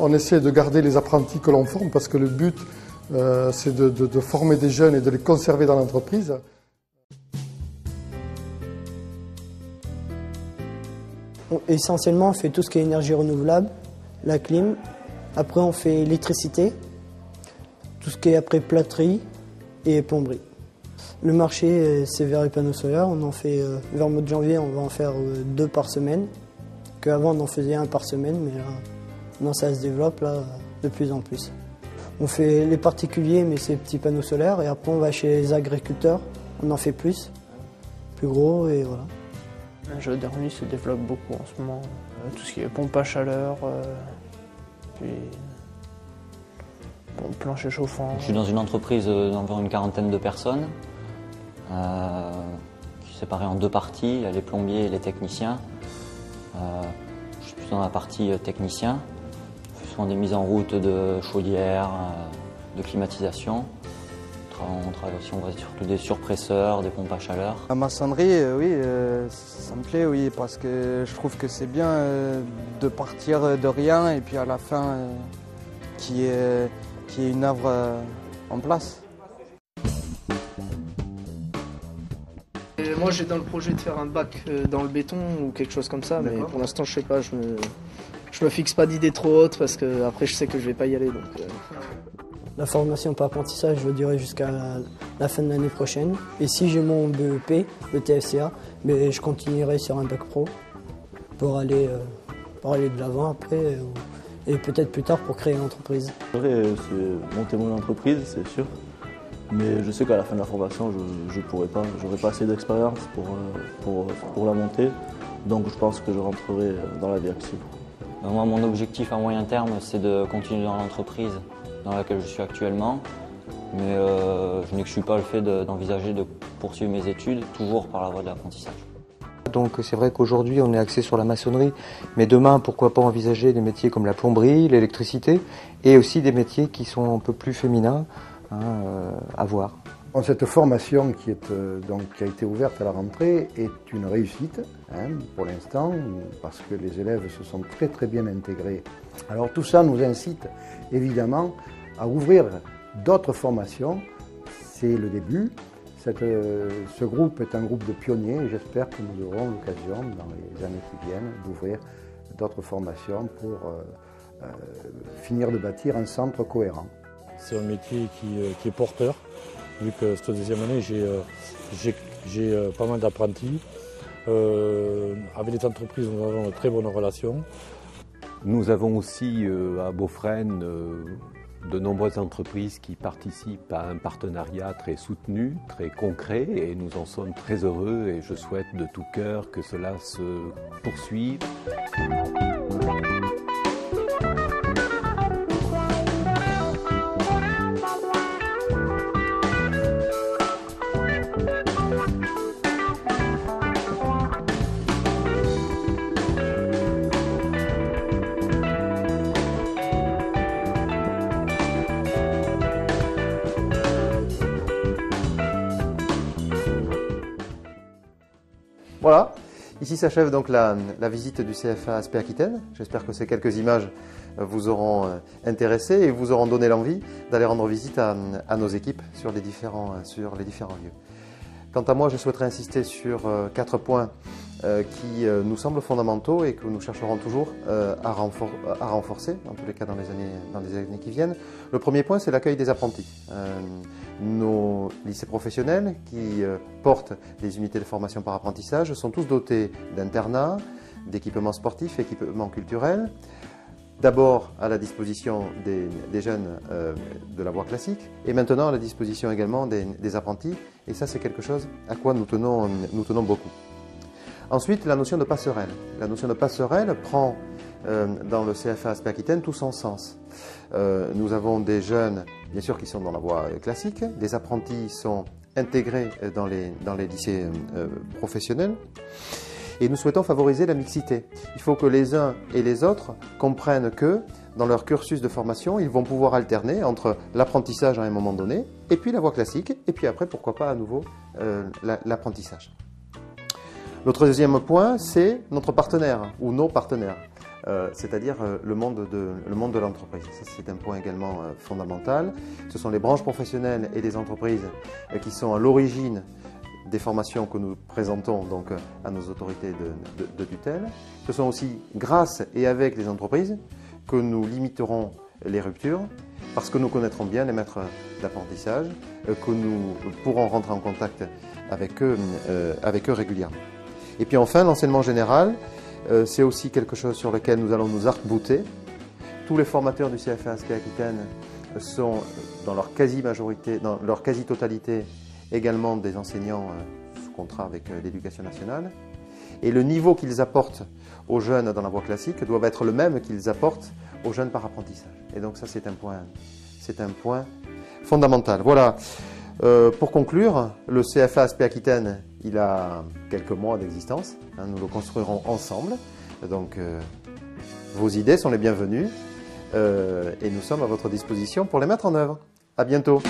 On essaie de garder les apprentis que l'on forme parce que le but, c'est de former des jeunes et de les conserver dans l'entreprise. Essentiellement, on fait tout ce qui est énergie renouvelable, la clim. Après, on fait électricité, tout ce qui est après plâtrerie et plomberie. Le marché, c'est vers les panneaux solaires. On en fait, vers le mois de janvier, on va en faire 2 par semaine. Qu'avant, on en faisait 1 par semaine, mais maintenant, ça se développe là, de plus en plus. On fait les particuliers, mais c'est petits panneaux solaires. Et après, on va chez les agriculteurs. On en fait plus gros, et voilà. Le géothermie se développe beaucoup en ce moment. Tout ce qui est pompe à chaleur, puis plancher chauffant. Je suis dans une entreprise d'environ une quarantaine de personnes, qui est séparée en 2 parties. Il y a les plombiers et les techniciens. Je suis plutôt dans la partie technicien. Je fais souvent des mises en route de chaudières, de climatisation. On travaille aussi, on va surtout des surpresseurs, des pompes à chaleur. La maçonnerie, oui, ça me plaît, oui, parce que je trouve que c'est bien de partir de rien et puis à la fin, qu'il y ait une œuvre en place. Et moi, j'ai dans le projet de faire un bac dans le béton ou quelque chose comme ça, mais pour l'instant, je sais pas, je me fixe pas d'idées trop hautes parce que après, je sais que je vais pas y aller. Donc, La formation par apprentissage va durer jusqu'à la fin de l'année prochaine. Et si j'ai mon BEP, le TFCA, mais je continuerai sur un bac pro pour aller de l'avant après et peut-être plus tard pour créer une entreprise. C'est monter mon entreprise, c'est sûr. Mais je sais qu'à la fin de la formation, je ne pourrai pas. J'aurai pas assez d'expérience pour la monter. Donc je pense que je rentrerai dans la vie active. Moi, mon objectif à moyen terme, c'est de continuer dans l'entreprise dans laquelle je suis actuellement, mais je n'exclus pas le fait d'envisager de poursuivre mes études, toujours par la voie de l'apprentissage. Donc c'est vrai qu'aujourd'hui on est axé sur la maçonnerie, mais demain pourquoi pas envisager des métiers comme la plomberie, l'électricité, et aussi des métiers qui sont un peu plus féminins à voir. Cette formation qui a été ouverte à la rentrée est une réussite pour l'instant, parce que les élèves se sont très très bien intégrés. Alors tout ça nous incite évidemment à ouvrir d'autres formations, c'est le début. Ce groupe est un groupe de pionniers et j'espère que nous aurons l'occasion dans les années qui viennent d'ouvrir d'autres formations pour finir de bâtir un centre cohérent. C'est un métier qui est porteur, vu que cette 2e année j'ai pas mal d'apprentis. Avec les entreprises, nous avons de très bonnes relations. Nous avons aussi à Beaufresne de nombreuses entreprises qui participent à un partenariat très soutenu, très concret, et nous en sommes très heureux et je souhaite de tout cœur que cela se poursuive. Voilà, ici s'achève donc la visite du CFA Aspect Aquitaine. J'espère que ces quelques images vous auront intéressé et vous auront donné l'envie d'aller rendre visite à nos équipes sur les différents lieux. Quant à moi, je souhaiterais insister sur 4 points qui nous semblent fondamentaux et que nous chercherons toujours à renforcer, en tous les cas dans les années qui viennent. Le premier point, c'est l'accueil des apprentis. Nos lycées professionnels qui portent des unités de formation par apprentissage sont tous dotés d'internats, d'équipements sportifs, équipements culturels, d'abord à la disposition des jeunes de la voie classique et maintenant à la disposition également des apprentis, et ça c'est quelque chose à quoi nous tenons beaucoup. Ensuite, la notion de passerelle. La notion de passerelle prend dans le CFA Aspect Aquitaine tout son sens. Nous avons des jeunes, bien sûr, qui sont dans la voie classique, des apprentis sont intégrés dans les lycées professionnels, et nous souhaitons favoriser la mixité. Il faut que les uns et les autres comprennent que, dans leur cursus de formation, ils vont pouvoir alterner entre l'apprentissage à un moment donné, et puis la voie classique, et puis après, pourquoi pas à nouveau, l'apprentissage. Notre deuxième point, c'est notre partenaire, ou nos partenaires. c'est-à-dire le monde de l'entreprise. Ça, c'est un point également fondamental. Ce sont les branches professionnelles et les entreprises qui sont à l'origine des formations que nous présentons donc à nos autorités de tutelle. Ce sont aussi grâce et avec les entreprises que nous limiterons les ruptures, parce que nous connaîtrons bien les maîtres d'apprentissage, que nous pourrons rentrer en contact avec eux régulièrement. Et puis enfin, l'enseignement général, c'est aussi quelque chose sur lequel nous allons nous arc-bouter. Tous les formateurs du CFA Aspect Aquitaine sont, dans leur quasi-majorité, dans leur quasi-totalité, également des enseignants sous contrat avec l'Éducation nationale. Et le niveau qu'ils apportent aux jeunes dans la voie classique doit être le même qu'ils apportent aux jeunes par apprentissage. Et donc ça, c'est un point fondamental. Voilà. Pour conclure, le CFA Aspect Aquitaine, il a quelques mois d'existence. Nous le construirons ensemble. Donc, vos idées sont les bienvenues et nous sommes à votre disposition pour les mettre en œuvre. À bientôt.